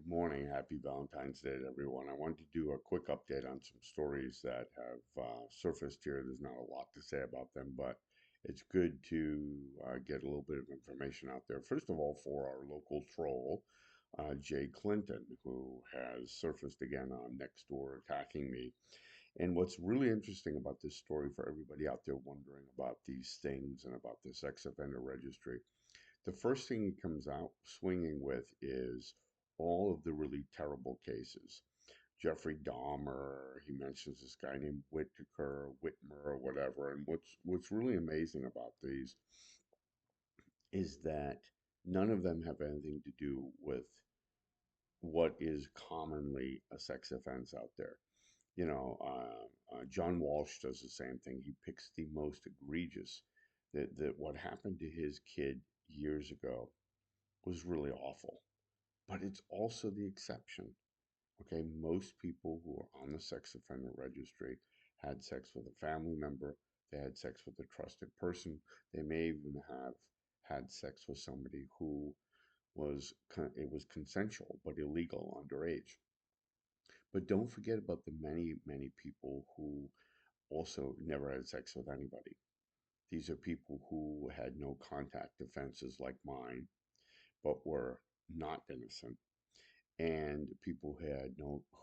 Good morning. Happy Valentine's Day to everyone. I wanted to do a quick update on some stories that have surfaced here. There's not a lot to say about them, but it's good to get a little bit of information out there. First of all, for our local troll, Jay Clinton, who has surfaced again on Nextdoor attacking me. And what's really interesting about this story for everybody out there wondering about these things and about the sex offender registry, the first thing he comes out swinging with is all of the really terrible cases. Jeffrey Dahmer, he mentions this guy named Whitmer, or whatever. And what's really amazing about these is that none of them have anything to do with what is commonly a sex offense out there. John Walsh does the same thing. He picks the most egregious. That what happened to his kid years ago was really awful, but it's also the exception. Okay, most people who are on the sex offender registry had sex with a family member, they had sex with a trusted person, they may even have had sex with somebody who it was consensual but illegal underage. But don't forget about the many people who also never had sex with anybody. These are people who had no contact offenses like mine, but were not innocent, and people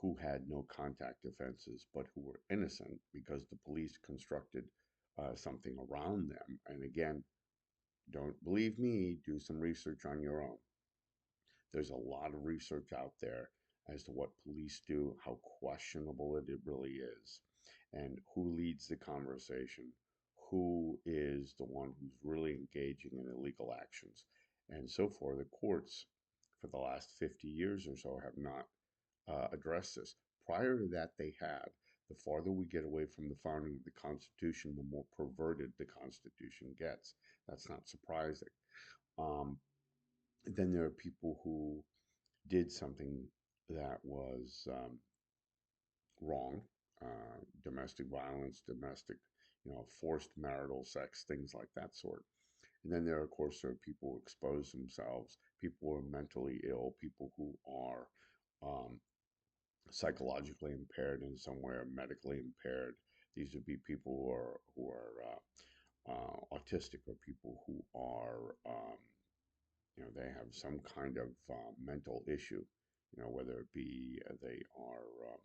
who had no contact offenses but who were innocent because the police constructed something around them. And again, don't believe me, do some research on your own. There's a lot of research out there as to what police do, how questionable it really is, and who leads the conversation, who is the one who's really engaging in illegal actions. And so far, the courts for the last 50 years or so have not addressed this. Prior to that, they had. The farther we get away from the founding of the Constitution, the more perverted the Constitution gets. That's not surprising. Um, then there are people who did something that was wrong, domestic violence, forced marital sex, things like that sort. And then there, of course, there are people who expose themselves, people who are mentally ill, people who are um, psychologically impaired in some way or medically impaired. These would be people who are autistic, or people who are they have some kind of mental issue, whether it be they are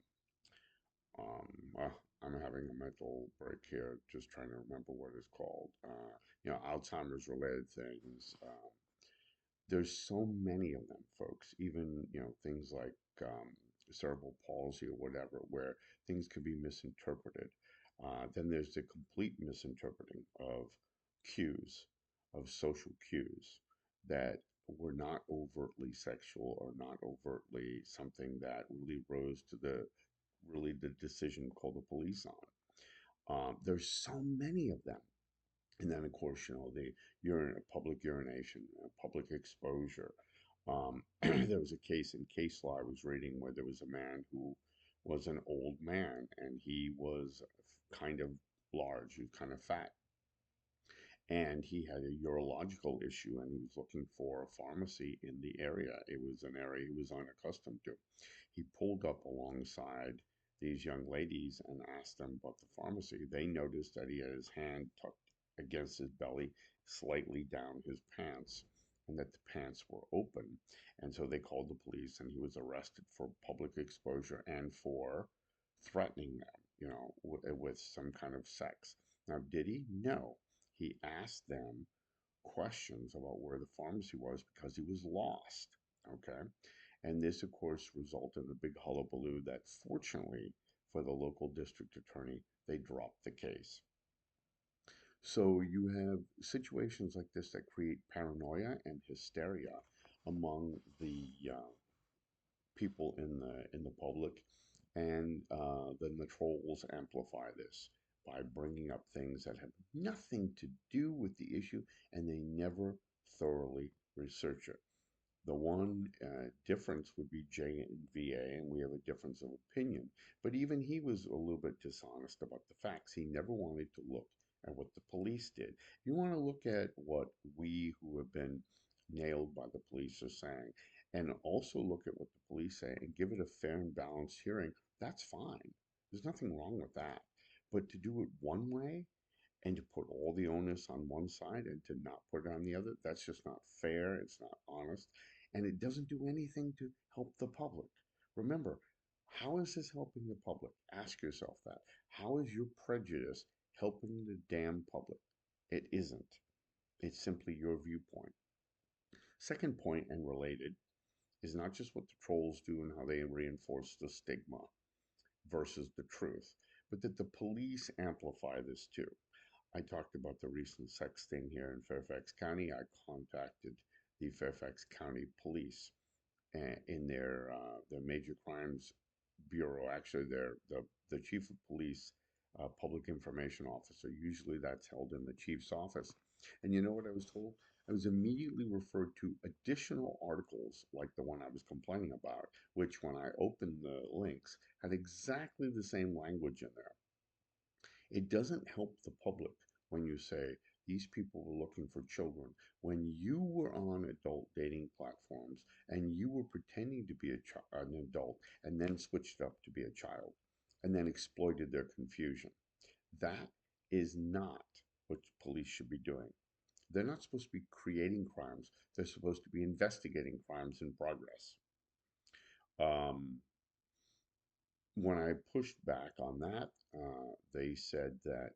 I'm having a mental break here, just trying to remember what it's called. Alzheimer's related things. There's so many of them, folks. Even things like cerebral palsy or whatever, where things can be misinterpreted. Then there's the complete misinterpreting of cues, of social cues that were not overtly sexual or not overtly something that really rose to the decision to call the police on. There's so many of them. And then, of course, the public urination, public exposure. There was a case in case law I was reading where there was a man who was an old man, and he was kind of large, he was kind of fat, and he had a urological issue, and he was looking for a pharmacy in the area. It was an area he was unaccustomed to. He pulled up alongside these young ladies and asked them about the pharmacy. They noticed that he had his hand tucked against his belly, slightly down his pants, and that the pants were open. And so they called the police, and he was arrested for public exposure and for threatening them, with some kind of sex. Now, did he? No. He asked them questions about where the pharmacy was because he was lost. Okay. And this, of course, resulted in a big hullabaloo that, fortunately for the local district attorney, they dropped the case. So you have situations like this that create paranoia and hysteria among the people in the public, and then the trolls amplify this by bringing up things that have nothing to do with the issue, and they never thoroughly research it. The one difference would be JVA, and we have a difference of opinion. But even he was a little bit dishonest about the facts. He never wanted to look at what the police did. You want to look at what we who have been nailed by the police are saying. and also look at what the police say and give it a fair and balanced hearing, that's fine. There's nothing wrong with that. But to do it one way and to put all the onus on one side and to not put it on the other, that's just not fair. It's not honest. And it doesn't do anything to help the public. Remember, how is this helping the public? Ask yourself that. How is your prejudice helping the damn public? It isn't. It's simply your viewpoint. Second point, and related, is not just what the trolls do and how they reinforce the stigma versus the truth, but that the police amplify this too. I talked about the recent sex thing here in Fairfax County. I contacted the Fairfax County Police in their major crimes bureau. Actually, the chief of police, public information officer. Usually, that's held in the chief's office. And you know what I was told? I was immediately referred to additional articles like the one I was complaining about, which, when I opened the links, had exactly the same language in there. It doesn't help the public when you say these people were looking for children when you were on adult dating platforms and you were pretending to be an adult and then switched up to be a child and then exploited their confusion. That is not what police should be doing. They're not supposed to be creating crimes, they're supposed to be investigating crimes in progress. Um, when I pushed back on that, they said that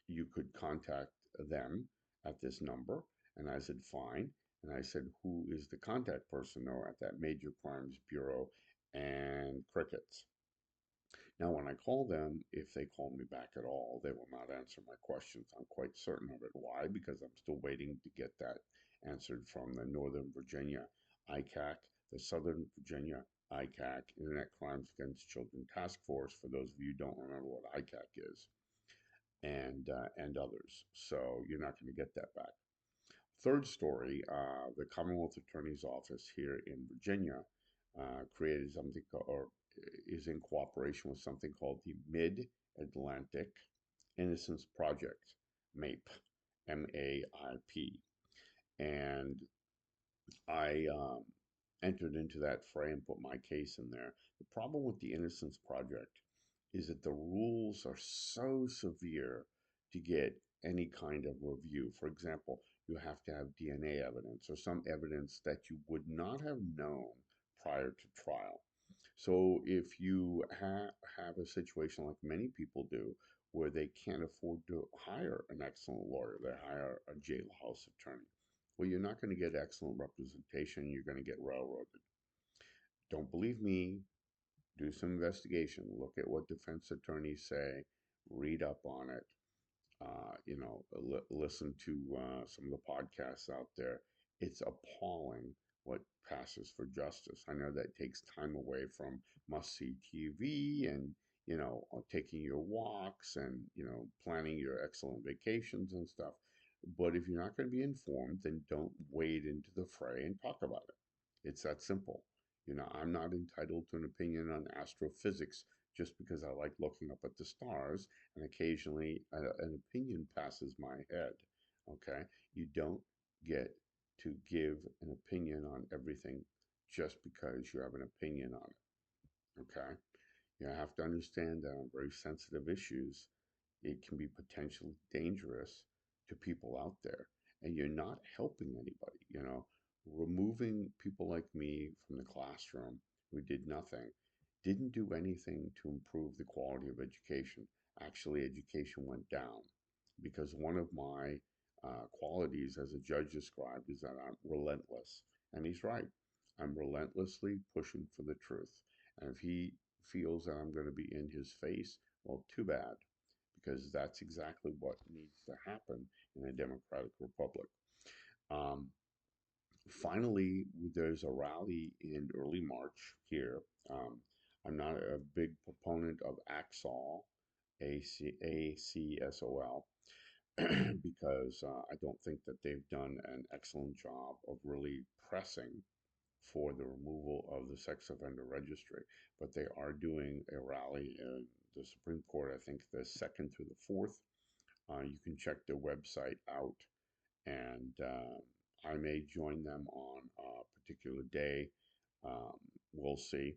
you could contact them at this number. And I said, fine. And I said, who is the contact person though at that Major Crimes Bureau? And crickets. Now, when I call them, if they call me back at all, they will not answer my questions. I'm quite certain of it. Why? Because I'm still waiting to get that answered from the Northern Virginia ICAC, the Southern Virginia ICAC, Internet Crimes Against Children Task Force, for those of you who don't remember what ICAC is, and others. So you're not going to get that back. Third story, the Commonwealth Attorney's Office here in Virginia created something or is in cooperation with something called the Mid-Atlantic Innocence Project, MAPE, MAIP. And I entered into that fray and put my case in there. The problem with the Innocence Project is that the rules are so severe to get any kind of review. For example, you have to have DNA evidence or some evidence that you would not have known prior to trial. So if you have a situation like many people do, where they can't afford to hire an excellent lawyer, they hire a jailhouse attorney. Well, you're not going to get excellent representation. You're going to get railroaded. Don't believe me. Do some investigation. Look at what defense attorneys say. Read up on it. Listen to some of the podcasts out there. It's appalling what passes for justice. I know that takes time away from must-see TV and, taking your walks and, planning your excellent vacations and stuff. But if you're not going to be informed, then don't wade into the fray and talk about it. It's that simple. I'm not entitled to an opinion on astrophysics just because I like looking up at the stars, and occasionally an opinion passes my head. Okay? You don't get to give an opinion on everything just because you have an opinion on it. Okay? You have to understand that on very sensitive issues, it can be potentially dangerous to people out there. And you're not helping anybody. Removing people like me from the classroom who did nothing didn't do anything to improve the quality of education. Actually, education went down because one of my qualities, as a judge described, is that I'm relentless. And he's right. I'm relentlessly pushing for the truth. And if he feels that I'm going to be in his face, well, too bad, because that's exactly what needs to happen in a democratic republic. Um, Finally, there's a rally in early March here. Um, I'm not a big proponent of ACSOL, ACSOL, because I don't think that they've done an excellent job of really pressing for the removal of the sex offender registry. But they are doing a rally in the Supreme Court, I think the 2nd through the 4th. You can check their website out, and I may join them on a particular day. Um, we'll see.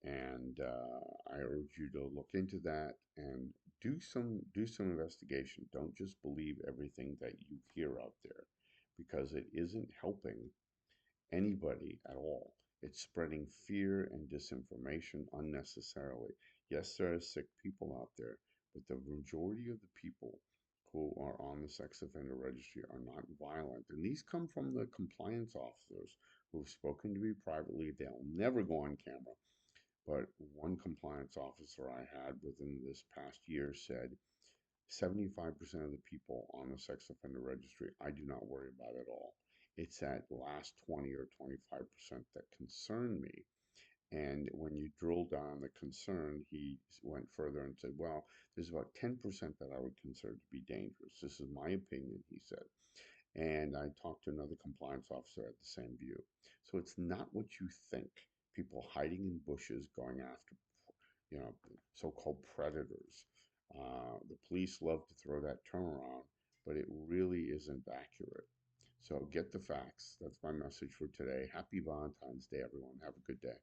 And I urge you to look into that and do some investigation. Don't just believe everything that you hear out there, because it isn't helping anybody at all. It's spreading fear and disinformation unnecessarily. Yes, there are sick people out there, but the majority of the people who are on the sex offender registry are not violent. And these come from the compliance officers who've spoken to me privately. They'll never go on camera. But one compliance officer I had within this past year said 75% of the people on the sex offender registry I do not worry about at all. It's that last 20 or 25% that concern me. And when you drill down the concern, he went further and said, well, there's about 10% that I would consider to be dangerous. This is my opinion, he said. And I talked to another compliance officer at the same view. So it's not what you think. People hiding in bushes going after, so-called predators. The police love to throw that term around, but it really isn't accurate. So get the facts. That's my message for today. Happy Valentine's Day, everyone. Have a good day.